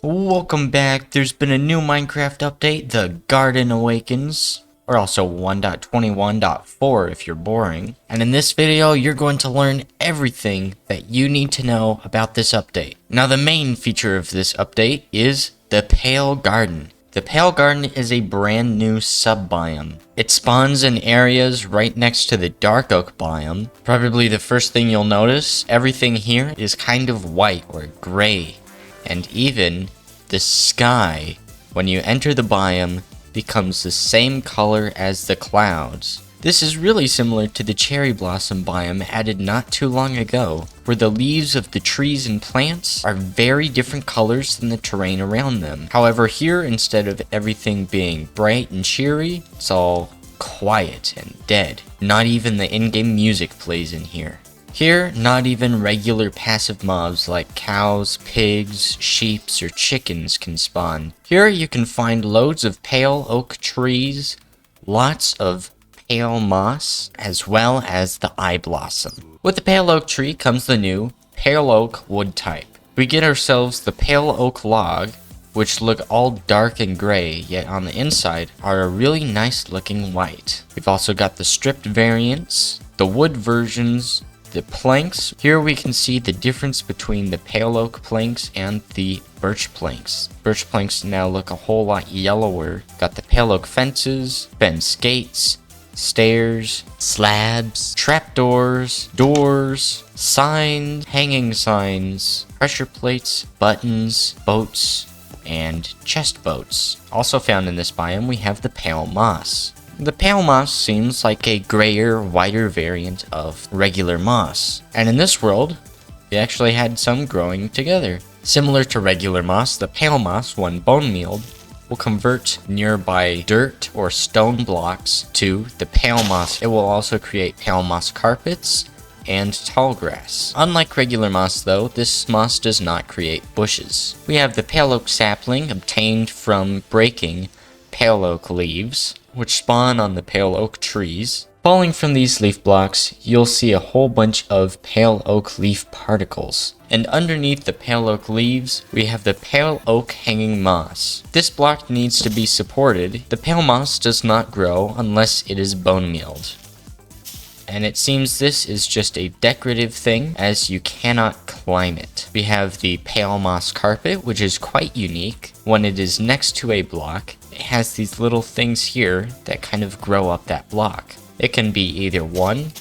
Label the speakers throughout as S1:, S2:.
S1: Welcome back. There's been a new Minecraft update, the Garden Awakens, or also 1.21.4 if you're boring. And in this video, you're going to learn everything that you need to know about this update. Now, the main feature of this update is the Pale Garden. The Pale Garden is a brand new sub-biome. It spawns in areas right next to the Dark Oak biome. Probably the first thing you'll notice, everything here is kind of white or gray. And even the sky, when you enter the biome, becomes the same color as the clouds. This is really similar to the cherry blossom biome added not too long ago, where the leaves of the trees and plants are very different colors than the terrain around them. However, here, instead of everything being bright and cheery, it's all quiet and dead. Not even the in-game music plays in here. Here, not even regular passive mobs like cows, pigs, sheep, or chickens can spawn. Here you can find loads of pale oak trees, lots of pale moss, as well as the eyeblossom. With the pale oak tree comes the new pale oak wood type. We get ourselves the pale oak log, which look all dark and gray, yet on the inside are a really nice looking white. We've also got the stripped variants, the wood versions, the planks. Here we can see the difference between the pale oak planks and the birch planks. Birch planks now look a whole lot yellower. Got the pale oak fences, fence gates, stairs, slabs, trapdoors, doors, signs, hanging signs, pressure plates, buttons, boats, and chest boats. Also found in this biome we have the pale moss. The pale moss seems like a grayer, whiter variant of regular moss. And in this world, we actually had some growing together. Similar to regular moss, the pale moss, when bone mealed, will convert nearby dirt or stone blocks to the pale moss. It will also create pale moss carpets and tall grass. Unlike regular moss though, this moss does not create bushes. We have the pale oak sapling obtained from breaking pale oak leaves, which spawn on the pale oak trees. Falling from these leaf blocks, you'll see a whole bunch of pale oak leaf particles. And underneath the pale oak leaves, we have the pale oak hanging moss. This block needs to be supported. The pale moss does not grow unless it is bone mealed. And it seems this is just a decorative thing, as you cannot climb it. We have the pale moss carpet, which is quite unique. When it is next to a block, it has these little things here that kind of grow up that block. It can be either 1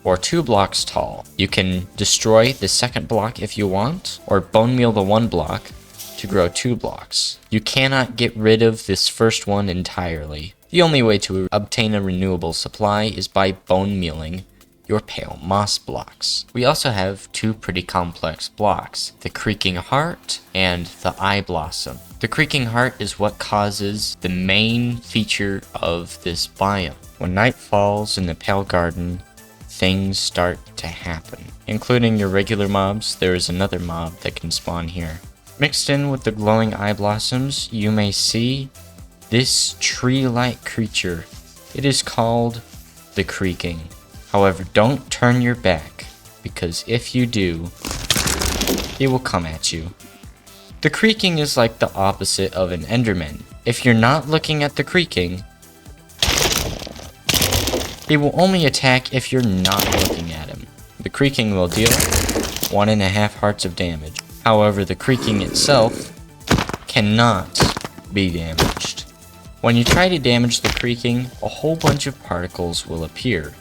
S1: or 2 blocks tall. You can destroy the second block if you want, or bone meal the 1 block to grow 2 blocks. You cannot get rid of this first one entirely. The only way to obtain a renewable supply is by bone mealing your pale moss blocks. We also have 2 pretty complex blocks, the creaking heart and the eyeblossom. The creaking heart is what causes the main feature of this biome. When night falls in the Pale Garden, things start to happen. Including your regular mobs, there is another mob that can spawn here. Mixed in with the glowing eyeblossoms, you may see this tree-like creature. It is called the Creaking. However, don't turn your back, because if you do, it will come at you. The Creaking is like the opposite of an Enderman. If you're not looking at the Creaking, it will only attack if you're not looking at him. The Creaking will deal 1.5 hearts of damage. However, the Creaking itself cannot be damaged. When you try to damage the Creaking, a whole bunch of particles will appear.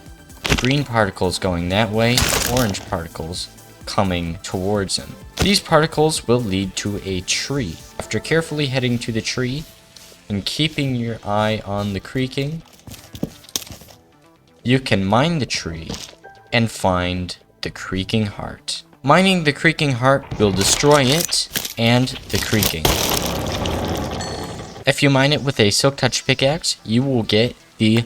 S1: Green particles going that way, orange particles coming towards him. These particles will lead to a tree. After carefully heading to the tree and keeping your eye on the Creaking, you can mine the tree and find the Creaking heart. Mining the Creaking heart will destroy it and the Creaking. If you mine it with a silk touch pickaxe, you will get the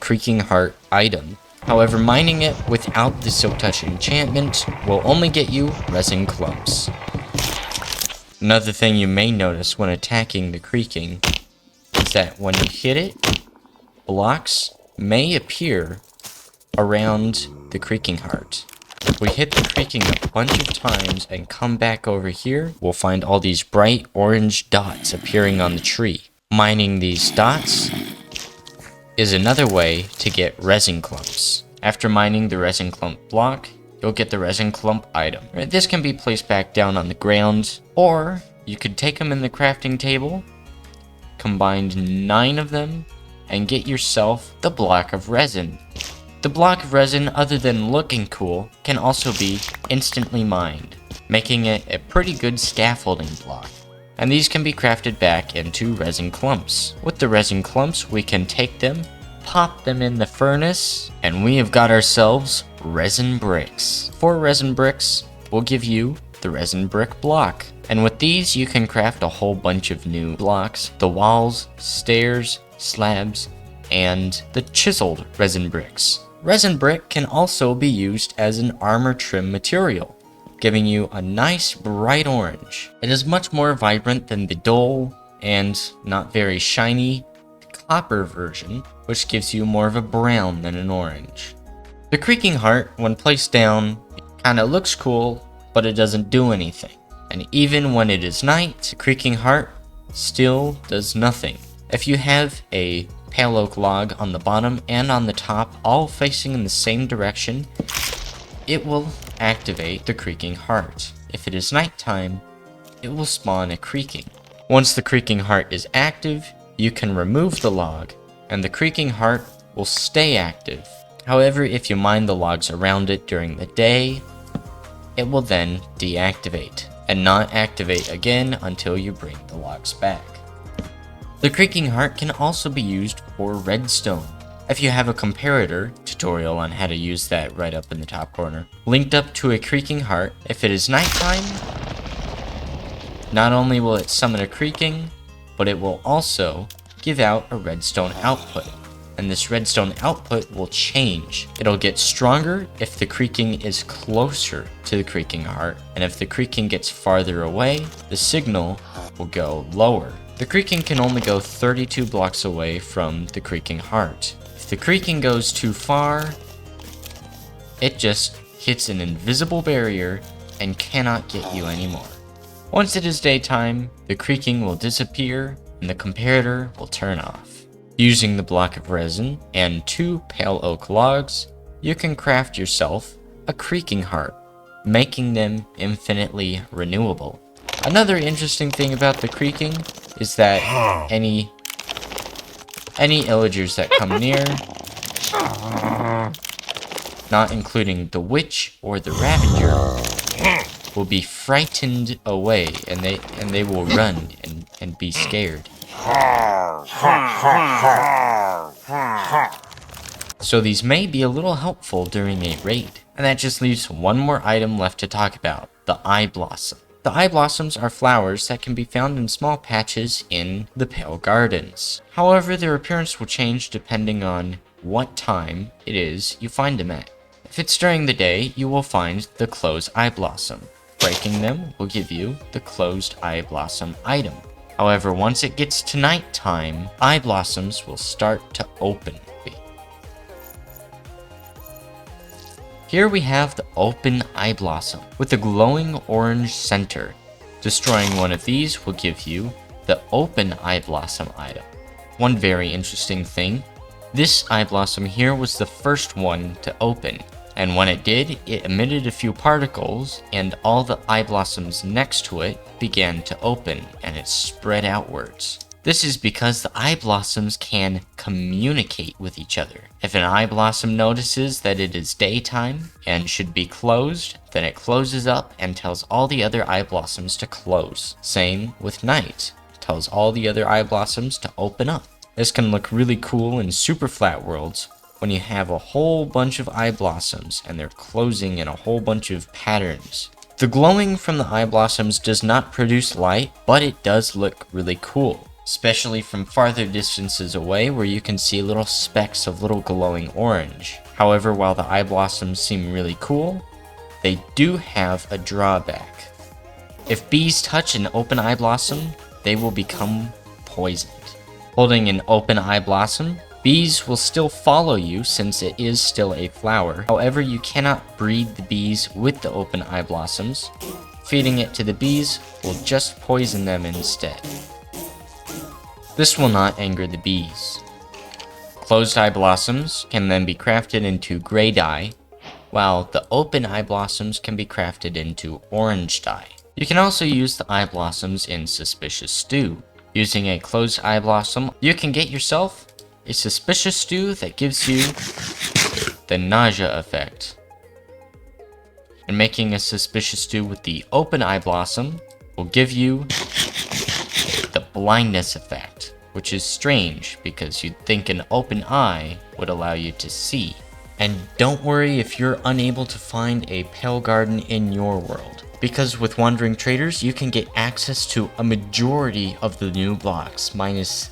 S1: Creaking heart item. However, mining it without the silk touch enchantment will only get you resin clumps. Another thing you may notice when attacking the Creaking is that when you hit it, blocks may appear around the Creaking heart. If we hit the creaking a bunch of times and come back over here, we'll find all these bright orange dots appearing on the tree. Mining these dots is another way to get resin clumps. After mining the resin clump block, you'll get the resin clump item. This can be placed back down on the ground, or you could take them in the crafting table, combine 9 of them, and get yourself the block of resin. The block of resin, other than looking cool, can also be instantly mined, making it a pretty good scaffolding block. And these can be crafted back into resin clumps. With the resin clumps, we can take them, pop them in the furnace, and we have got ourselves resin bricks. 4 resin bricks will give you the resin brick block. And with these, you can craft a whole bunch of new blocks: the walls, stairs, slabs, and the chiseled resin bricks. Resin brick can also be used as an armor trim material, giving you a nice bright orange. It is much more vibrant than the dull and not very shiny copper version, which gives you more of a brown than an orange. The creaking heart, when placed down, kinda looks cool, but it doesn't do anything. And even when it is night, the creaking heart still does nothing. If you have a pale oak log on the bottom and on the top, all facing in the same direction, it will activate the creaking heart. If it is nighttime, it will spawn a creaking. Once the creaking heart is active, you can remove the log, and the creaking heart will stay active. However, if you mine the logs around it during the day, it will then deactivate, and not activate again until you bring the logs back. The creaking heart can also be used for redstone. If you have a comparator tutorial on how to use that right up in the top corner, linked up to a creaking heart, if it is nighttime, not only will it summon a creaking, but it will also give out a redstone output. And this redstone output will change. It'll get stronger if the creaking is closer to the creaking heart, and if the creaking gets farther away, the signal will go lower. The creaking can only go 32 blocks away from the creaking heart. If the creaking goes too far, it just hits an invisible barrier and cannot get you anymore. Once it is daytime, the creaking will disappear and the comparator will turn off. Using the block of resin and 2 pale oak logs, you can craft yourself a creaking heart, making them infinitely renewable. Another interesting thing about the creaking is that any illagers that come near, not including the witch or the ravager, will be frightened away, and they will run and be scared. So these may be a little helpful during a raid. And that just leaves one more item left to talk about: the eyeblossom. The eyeblossoms are flowers that can be found in small patches in the Pale Gardens. However, their appearance will change depending on what time it is you find them at. If it's during the day, you will find the closed eyeblossom. Breaking them will give you the closed eyeblossom item. However, once it gets to nighttime, eyeblossoms will start to open. Here we have the open eyeblossom with a glowing orange center. Destroying one of these will give you the open eyeblossom item. One very interesting thing, this eyeblossom here was the first one to open, and when it did, it emitted a few particles, and all the eyeblossoms next to it began to open, and it spread outwards. This is because the eyeblossoms can communicate with each other. If an eyeblossom notices that it is daytime and should be closed, then it closes up and tells all the other eyeblossoms to close. Same with night. It tells all the other eyeblossoms to open up. This can look really cool in super flat worlds when you have a whole bunch of eyeblossoms and they're closing in a whole bunch of patterns. The glowing from the eyeblossoms does not produce light, but it does look really cool, especially from farther distances away where you can see little specks of little glowing orange. However, while the eyeblossoms seem really cool, they do have a drawback. If bees touch an open eyeblossom, they will become poisoned. Holding an open eyeblossom Bees will still follow you since it is still a flower. However, you cannot breed the bees with the open eye blossoms. Feeding it to the bees will just poison them instead. This will not anger the bees. Closed eye blossoms can then be crafted into gray dye, while the open eye blossoms can be crafted into orange dye. You can also use the eye blossoms in suspicious stew. Using a closed eye blossom, you can get yourself a suspicious stew that gives you the nausea effect. And making a suspicious stew with the open eye blossom will give you the blindness effect, which is strange because you'd think an open eye would allow you to see. And don't worry if you're unable to find a pale garden in your world, because with wandering traders you can get access to a majority of the new blocks, minus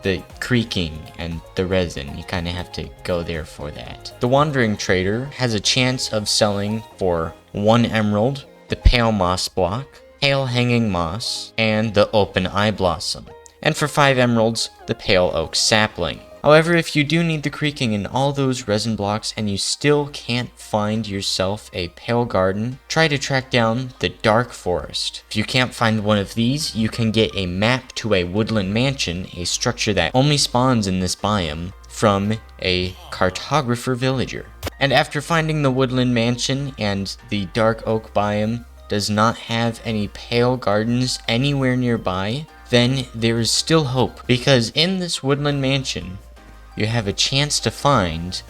S1: the creaking and the resin. You kind of have to go there for that. The wandering trader has a chance of selling for 1 emerald, the pale moss block, pale hanging moss, and the open eye blossom. And for 5 emeralds, the pale oak sapling. However, if you do need the creaking and all those resin blocks and you still can't find yourself a pale garden, try to track down the dark forest. If you can't find one of these, you can get a map to a woodland mansion, a structure that only spawns in this biome, from a cartographer villager. And after finding the woodland mansion and the dark oak biome does not have any pale gardens anywhere nearby, then there is still hope, because in this woodland mansion, you have a chance to find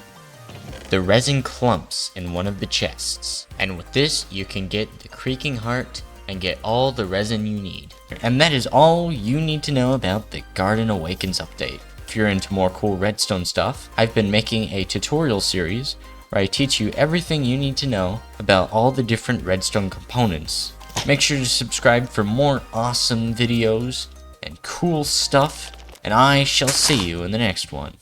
S1: the resin clumps in one of the chests. And with this, you can get the creaking heart and get all the resin you need. And that is all you need to know about the Garden Awakens update. If you're into more cool redstone stuff, I've been making a tutorial series where I teach you everything you need to know about all the different redstone components. Make sure to subscribe for more awesome videos and cool stuff, and I shall see you in the next one.